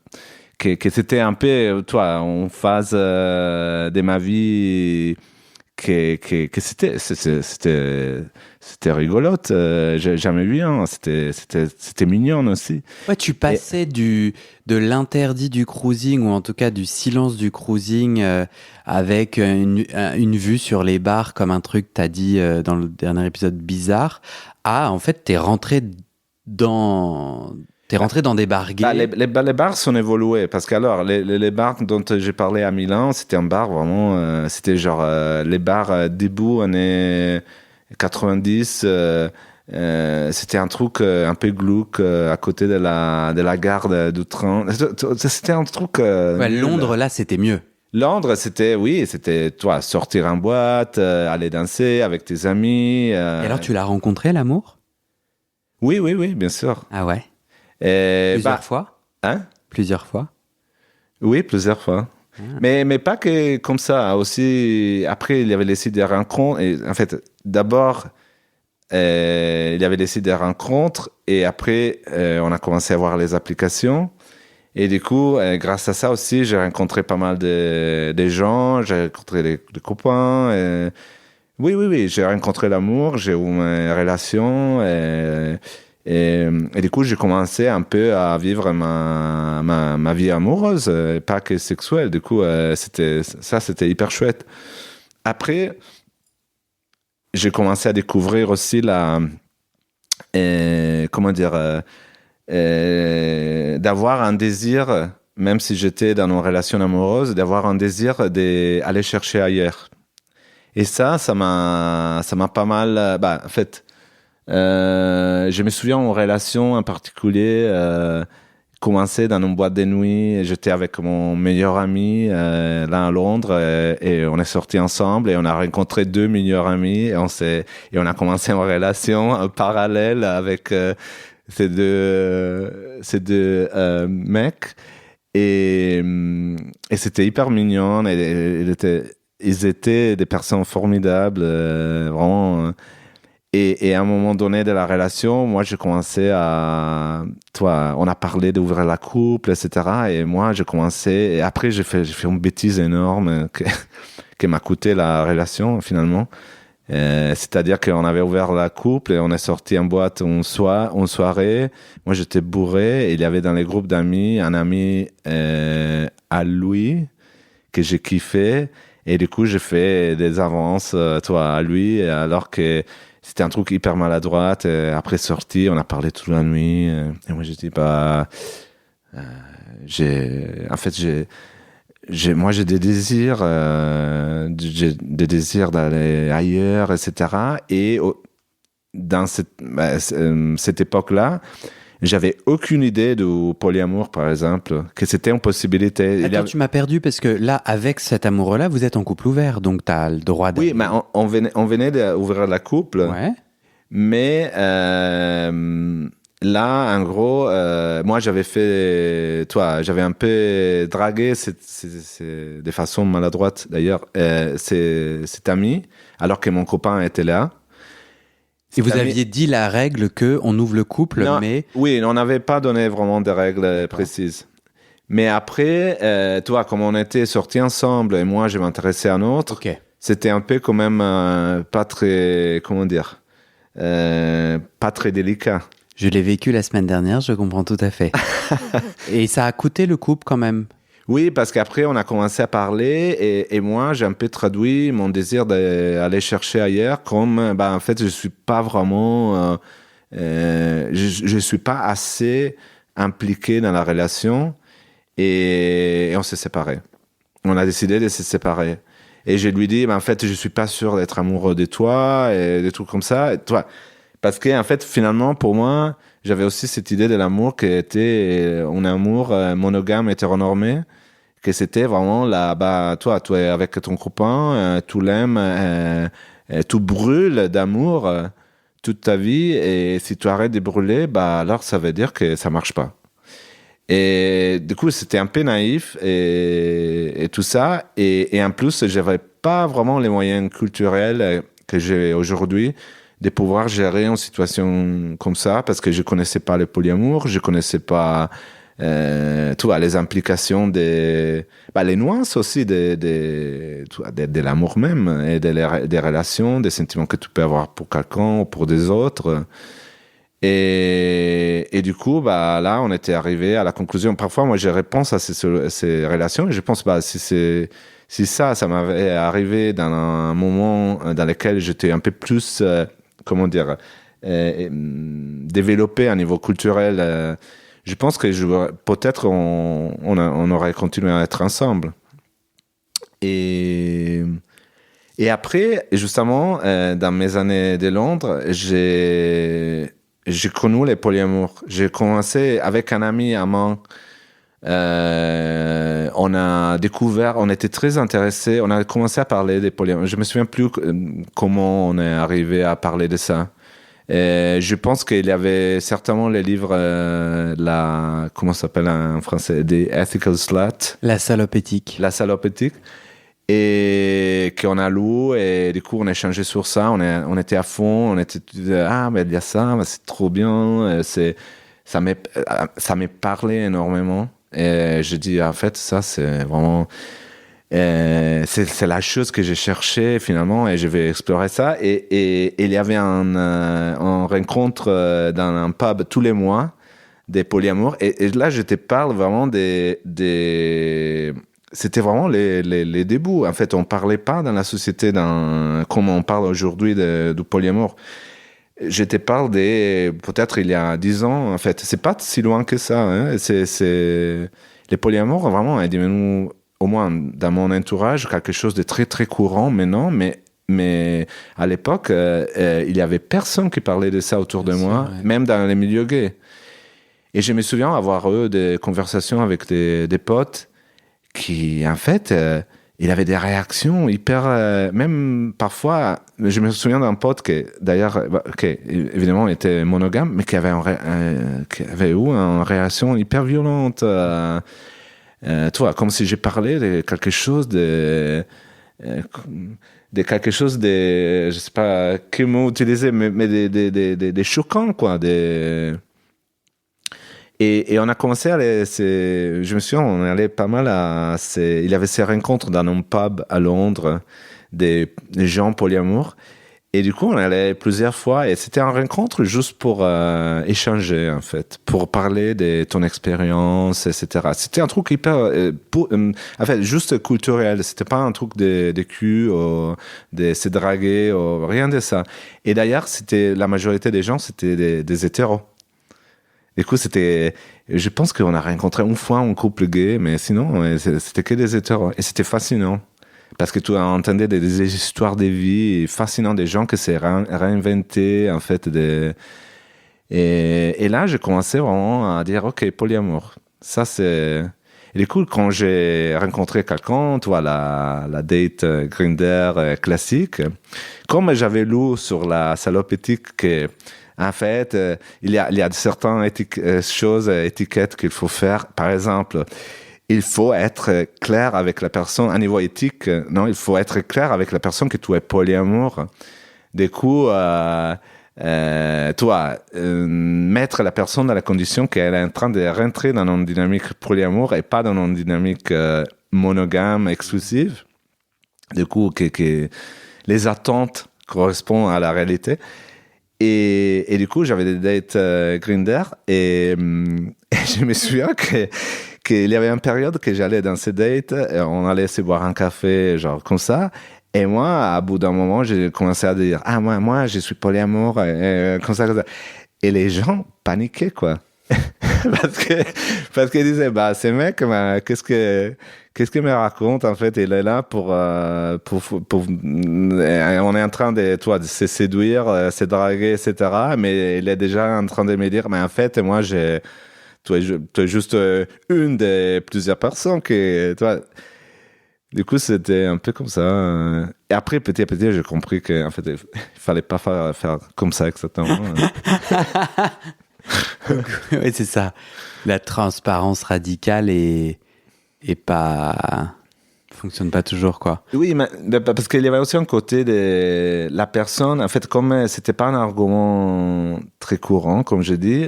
c'était un peu, toi, en phase de ma vie que c'était rigolote. J'ai jamais vu, hein. C'était mignon aussi. Ouais, tu passais de l'interdit du cruising, ou en tout cas du silence du cruising, avec une vue sur les bars, comme un truc t'as dit dans le dernier épisode bizarre, à en fait dans des bars gays. Les bars sont évolués parce que alors les bars dont j'ai parlé à Milan, c'était un bar vraiment, c'était genre les bars début années 90. C'était un truc un peu glauque à côté de la gare du train. C'était un truc. Ouais, Londres, là, c'était mieux. Londres, c'était toi sortir en boîte, aller danser avec tes amis. Et alors, tu l'as rencontré, l'amour? Oui, bien sûr. Ah ouais? Plusieurs fois? Hein? Plusieurs fois? Oui, plusieurs fois. Ah. Mais pas que comme ça. Aussi, après, il y avait les sites de rencontres. Et, en fait, d'abord, il y avait les sites de rencontres. Et après, on a commencé à voir les applications. Et du coup, grâce à ça aussi, j'ai rencontré pas mal de gens. J'ai rencontré des copains. Oui. J'ai rencontré l'amour. J'ai eu une relation. Et du coup, j'ai commencé un peu à vivre ma vie amoureuse, pas que sexuelle. Du coup, c'était hyper chouette. Après, j'ai commencé à découvrir aussi d'avoir un désir, même si j'étais dans une relation amoureuse, d'avoir un désir d'aller chercher ailleurs. Et ça m'a pas mal, en fait, je me souviens en relation en particulier, commencé dans une boîte de nuit. J'étais avec mon meilleur ami là à Londres et on est sortis ensemble et on a rencontré deux meilleurs amis et on a commencé une relation en parallèle avec ces deux mecs et c'était hyper mignon. Ils étaient des personnes formidables, vraiment. Et à un moment donné de la relation, moi, j'ai commencé on a parlé d'ouvrir la couple, etc. Et moi, j'ai commencé, et après, j'ai fait une bêtise énorme qui m'a coûté la relation, finalement. C'est-à-dire qu'on avait ouvert la couple et on est sorti en boîte une soirée. Moi, j'étais bourré et il y avait dans les groupes d'amis un ami à lui que j'ai kiffé. Et du coup, j'ai fait des avances, à lui, alors que c'était un truc hyper maladroit. Après sortie, on a parlé toute la nuit. Et moi, j'ai dit, moi, j'ai des désirs, d'aller ailleurs, etc. Et dans cette époque-là, j'avais aucune idée du polyamour, par exemple, que c'était une possibilité. Attends, tu m'as perdu parce que là, avec cet amoureux-là, vous êtes en couple ouvert, donc tu as le droit de... Oui, mais on venait d'ouvrir la couple. Ouais. Mais là, en gros, moi, j'avais un peu dragué, de façon maladroite d'ailleurs, cet ami, alors que mon copain était là. Et vous aviez dit la règle que on ouvre le couple, non, mais... Oui, on n'avait pas donné vraiment de règles précises. Mais après, comme on était sortis ensemble et moi, je m'intéressais à un autre, okay. C'était un peu quand même pas très, comment dire, pas très délicat. Je l'ai vécu la semaine dernière, je comprends tout à fait. Et ça a coûté le couple quand même. Oui, parce qu'après, on a commencé à parler et moi, j'ai un peu traduit mon désir d'aller chercher ailleurs comme, en fait, je suis pas vraiment, je suis pas assez impliqué dans la relation et on s'est séparés. On a décidé de se séparer. Et je lui dis, en fait, je suis pas sûr d'être amoureux de toi et des trucs comme ça. Et toi, parce que, en fait, finalement, pour moi, j'avais aussi cette idée de l'amour qui était un amour monogame, hétéronormé, que c'était vraiment là, bah, toi, tu es avec ton copain, tu l'aimes, tu brûles d'amour toute ta vie, et si tu arrêtes de brûler, bah, alors ça veut dire que ça marche pas. Et du coup, c'était un peu naïf et tout ça. Et en plus, j'avais pas vraiment les moyens culturels que j'ai aujourd'hui de pouvoir gérer une situation comme ça, parce que je connaissais pas le polyamour, je connaissais pas tu vois, les implications les nuances aussi de l'amour même, et des relations, des sentiments que tu peux avoir pour quelqu'un ou pour des autres. Et du coup, bah, là, on était arrivé à la conclusion. Parfois, moi, j'ai réponse à ces relations, et je pense, bah, si ça m'avait arrivé dans un moment dans lequel j'étais un peu plus, comment dire, développé à niveau culturel, je pense que peut-être on aurait continué à être ensemble. Et après, justement, dans mes années de Londres, j'ai connu les polyamours. J'ai commencé avec un ami à moi. On a découvert, on était très intéressés, on a commencé à parler des polyamours. Je me souviens plus comment on est arrivé à parler de ça. Je pense qu'il y avait certainement les livres, comment ça s'appelle en français, The Ethical Slut. La salope éthique. La salope éthique. Et qu'on a lu, et du coup, on a échangé sur ça, on était à fond, on était, mais il y a ça, mais c'est trop bien, ça m'est parlé énormément. Et je dis, en fait, ça, c'est vraiment, c'est la chose que j'ai cherchée finalement, et je vais explorer ça. Et il y avait un rencontre dans un pub tous les mois des polyamours, et là, je te parle vraiment c'était vraiment les débuts. En fait, on parlait pas dans la société comme on parle aujourd'hui du polyamour. Je te parle peut-être il y a 10 ans, en fait. C'est pas si loin que ça, hein. Les polyamours, vraiment, est devenu, au moins dans mon entourage, quelque chose de très, très courant maintenant, mais à l'époque, il y avait personne qui parlait de ça autour de moi, même dans les milieux gays. Et je me souviens avoir eu des conversations avec des potes qui, en fait, il avait des réactions hyper, même parfois, je me souviens d'un pote qui, d'ailleurs, qui évidemment était monogame, mais qui avait eu une réaction hyper violente. Tu vois, comme si j'ai parlé de quelque chose de quelque chose de, je sais pas quel mot utiliser, mais des choquants, quoi, Et on a commencé à aller, je me souviens, on allait pas mal il y avait ces rencontres dans un pub à Londres, des gens polyamour. Et du coup, on allait plusieurs fois, et c'était une rencontre juste pour échanger, en fait, pour parler de ton expérience, etc. C'était un truc hyper, en fait, juste culturel. C'était pas un truc de cul, ou de se draguer, ou rien de ça. Et d'ailleurs, la majorité des gens, c'était des hétéros. Du coup, je pense qu'on a rencontré une fois un couple gay, mais sinon, c'était que des hétéros. Et c'était fascinant. Parce que tu entendais des histoires de vie fascinantes, des gens qui s'est réinventés, en fait. Et là, j'ai commencé vraiment à dire, OK, polyamour. Ça, c'est... Et du coup, quand j'ai rencontré quelqu'un, tu vois, la date Grindr classique, comme j'avais lu sur la salope éthique que... En fait, il y a certaines étiquettes qu'il faut faire. Par exemple, il faut être clair avec la personne, à niveau éthique, non, il faut être clair avec la personne que tu es polyamour. Du coup, mettre la dans la condition qu'elle est en train de rentrer dans une dynamique polyamour et pas dans une dynamique monogame, exclusive. Du coup, que les attentes correspondent à la réalité. Et du coup, j'avais des dates Grindr, et je me souviens qu'il y avait une période que j'allais dans ces dates, et on allait se boire un café, genre comme ça. Et moi, à bout d'un moment, j'ai commencé à dire, moi, je suis polyamour, comme ça, comme ça. Et les gens paniquaient, quoi. parce qu'ils disaient, ce mec, qu'est-ce qu'il me raconte, en fait? Il est là on est en train de se séduire, se draguer, etc. Mais il est déjà en train de me dire, mais en fait, moi, tu es juste une des plusieurs personnes qui, tu vois. Du coup, c'était un peu comme ça. Et après, petit à petit, j'ai compris qu'en fait, il fallait pas faire comme ça exactement. Oui, c'est ça. La transparence radicale et pas fonctionne pas toujours, quoi. Oui, mais parce qu'il y avait aussi un côté de la personne. En fait, comme c'était pas un argument très courant, comme je dis.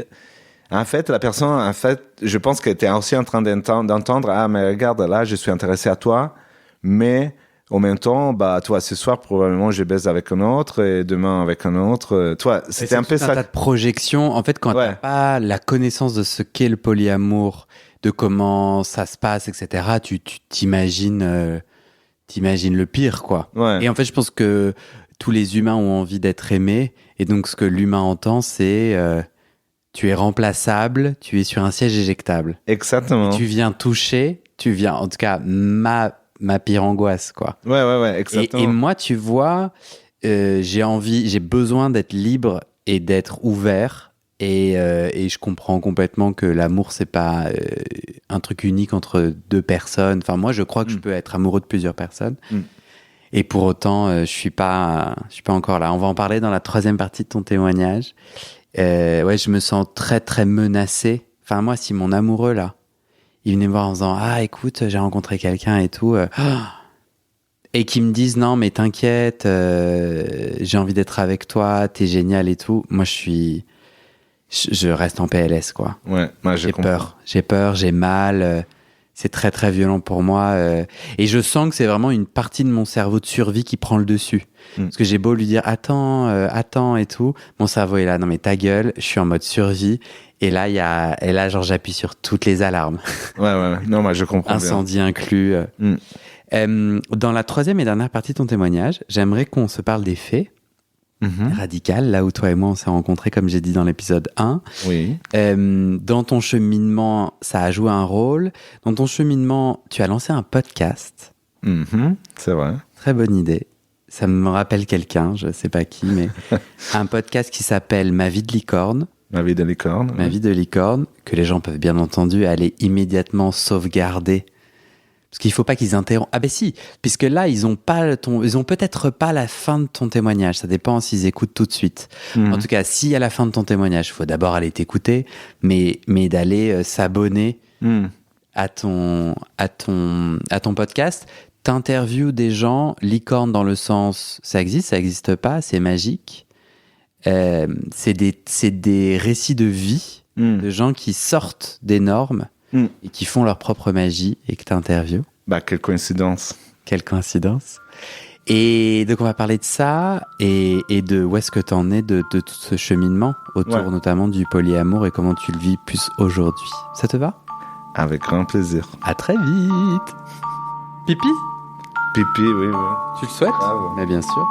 En fait, la personne, je pense qu'elle était aussi en train d'entendre, ah, mais regarde, là, je suis intéressé à toi, mais en même temps, bah, toi, ce soir, probablement, je baise avec un autre et demain avec un autre. Toi, c'était un peu ça. Un tas de projections. En fait, quand t'as pas la connaissance de ce qu'est le polyamour, de comment ça se passe, etc., tu t'imagines le pire, quoi. Ouais. Et en fait, je pense que tous les humains ont envie d'être aimés. Et donc, ce que l'humain entend, c'est tu es remplaçable, tu es sur un siège éjectable. Exactement. Et tu viens toucher, en tout cas, ma pire angoisse, quoi. Ouais, exactement. Et moi, tu vois, j'ai besoin d'être libre et d'être ouvert. Et je comprends complètement que l'amour, c'est pas un truc unique entre deux personnes. Enfin, moi, je crois que je peux être amoureux de plusieurs personnes. Et pour autant, je suis pas encore là. On va en parler dans la 3e partie de ton témoignage. Ouais, je me sens très, très menacé. Enfin, moi, si mon amoureux, là, il venait me voir en disant « Ah, écoute, j'ai rencontré quelqu'un et tout. Et qui me disent « Non, mais t'inquiète, j'ai envie d'être avec toi, t'es génial et tout. » Moi, je reste en PLS, quoi. Ouais, j'ai peur, j'ai mal. C'est très, très violent pour moi. Et je sens que c'est vraiment une partie de mon cerveau de survie qui prend le dessus. Parce que j'ai beau lui dire attends et tout, mon cerveau est là, non mais ta gueule, je suis en mode survie. Et là, genre, j'appuie sur toutes les alarmes. Ouais. Non, moi, je comprends Incendie inclus. Dans la 3e et dernière partie de ton témoignage, j'aimerais qu'on se parle des faits radicales, là où toi et moi, on s'est rencontrés, comme j'ai dit dans l'épisode 1. Oui. Dans ton cheminement, ça a joué un rôle. Dans ton cheminement, tu as lancé un podcast. C'est vrai. Très bonne idée. Ça me rappelle quelqu'un, je sais pas qui, mais un podcast qui s'appelle Ma vie de licorne. Ma vie de licorne. Ma vie de licorne, que les gens peuvent bien entendu aller immédiatement sauvegarder. Parce qu'il faut pas qu'ils interrompent. Ah ben si, puisque là, ils ont peut-être pas la fin de ton témoignage. Ça dépend s'ils écoutent tout de suite. En tout cas, si à la fin de ton témoignage, il faut d'abord aller t'écouter, mais d'aller s'abonner à ton podcast. T'interviews des gens, licorne dans le sens, ça existe pas, c'est magique. C'est des récits de vie de gens qui sortent des normes et qui font leur propre magie et que t'interviews. Bah, quelle coïncidence. Quelle coïncidence. Et donc on va parler de ça et de où est-ce que t'en es de tout ce cheminement autour notamment du polyamour et comment tu le vis plus aujourd'hui. Ça te va ? Avec grand plaisir. À très vite. Pipi ? Pipi, oui. Tu le souhaites ? Mais bien sûr.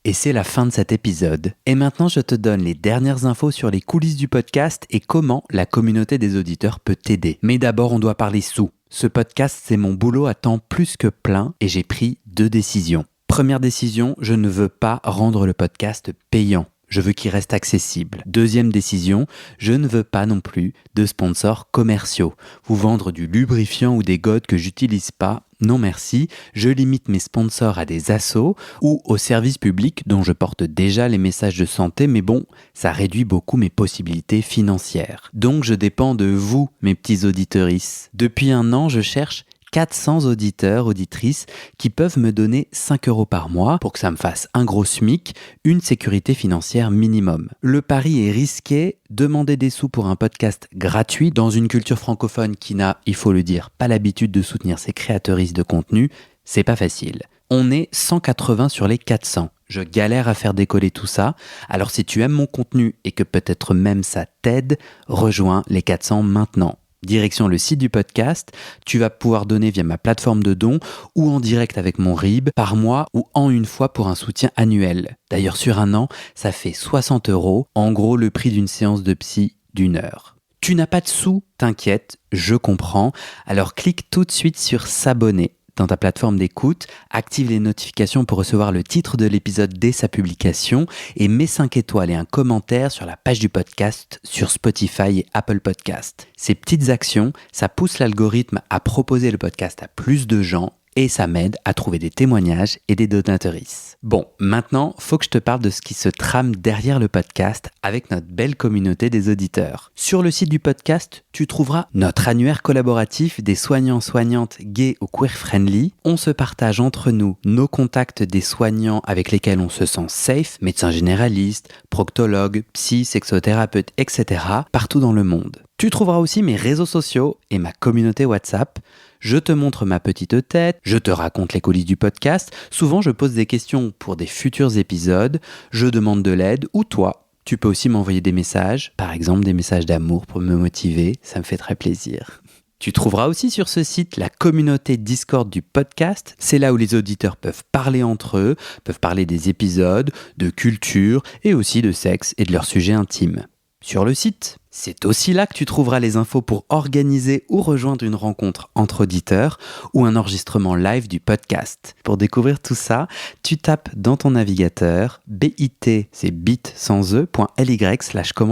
Et c'est la fin de cet épisode. Et maintenant, je te donne les dernières infos sur les coulisses du podcast et comment la communauté des auditeurs peut t'aider. Mais d'abord, on doit parler sous. Ce podcast, c'est mon boulot à temps plus que plein et j'ai pris 2 décisions. Première décision, je ne veux pas rendre le podcast payant. Je veux qu'il reste accessible. Deuxième décision, je ne veux pas non plus de sponsors commerciaux. Vous vendre du lubrifiant ou des godes que j'utilise pas, non merci. Je limite mes sponsors à des assos ou aux services publics dont je porte déjà les messages de santé, mais bon, ça réduit beaucoup mes possibilités financières. Donc je dépends de vous, mes petits auditorices. Depuis 1 an, je cherche 400 auditeurs, auditrices qui peuvent me donner 5 € par mois pour que ça me fasse un gros SMIC, une sécurité financière minimum. Le pari est risqué, demander des sous pour un podcast gratuit dans une culture francophone qui n'a, il faut le dire, pas l'habitude de soutenir ses créateuristes de contenu, c'est pas facile. On est 180 sur les 400. Je galère à faire décoller tout ça, alors si tu aimes mon contenu et que peut-être même ça t'aide, rejoins les 400 maintenant. Direction le site du podcast, tu vas pouvoir donner via ma plateforme de dons ou en direct avec mon RIB par mois ou en une fois pour un soutien annuel. D'ailleurs sur 1 an, ça fait 60 €, en gros le prix d'une séance de psy d'1 heure. Tu n'as pas de sous, t'inquiète, je comprends, alors clique tout de suite sur s'abonner dans ta plateforme d'écoute, active les notifications pour recevoir le titre de l'épisode dès sa publication et mets 5 étoiles et un commentaire sur la page du podcast sur Spotify et Apple Podcast. Ces petites actions, ça pousse l'algorithme à proposer le podcast à plus de gens et ça m'aide à trouver des témoignages et des donatrices. Bon, maintenant, faut que je te parle de ce qui se trame derrière le podcast avec notre belle communauté des auditeurs. Sur le site du podcast, tu trouveras notre annuaire collaboratif des soignants-soignantes gays ou queer-friendly. On se partage entre nous nos contacts des soignants avec lesquels on se sent safe, médecins généralistes, proctologues, psy, sexothérapeutes, etc. partout dans le monde. Tu trouveras aussi mes réseaux sociaux et ma communauté WhatsApp. Je te montre ma petite tête, je te raconte les coulisses du podcast, souvent je pose des questions pour des futurs épisodes, je demande de l'aide ou toi, tu peux aussi m'envoyer des messages, par exemple des messages d'amour pour me motiver, ça me fait très plaisir. Tu trouveras aussi sur ce site la communauté Discord du podcast, c'est là où les auditeurs peuvent parler entre eux, peuvent parler des épisodes, de culture et aussi de sexe et de leurs sujets intimes. Sur le site, c'est aussi là que tu trouveras les infos pour organiser ou rejoindre une rencontre entre auditeurs ou un enregistrement live du podcast. Pour découvrir tout ça, tu tapes dans ton navigateur bit, c'est bit.ly/comment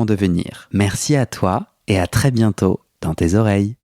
devenir. Merci à toi et à très bientôt dans tes oreilles.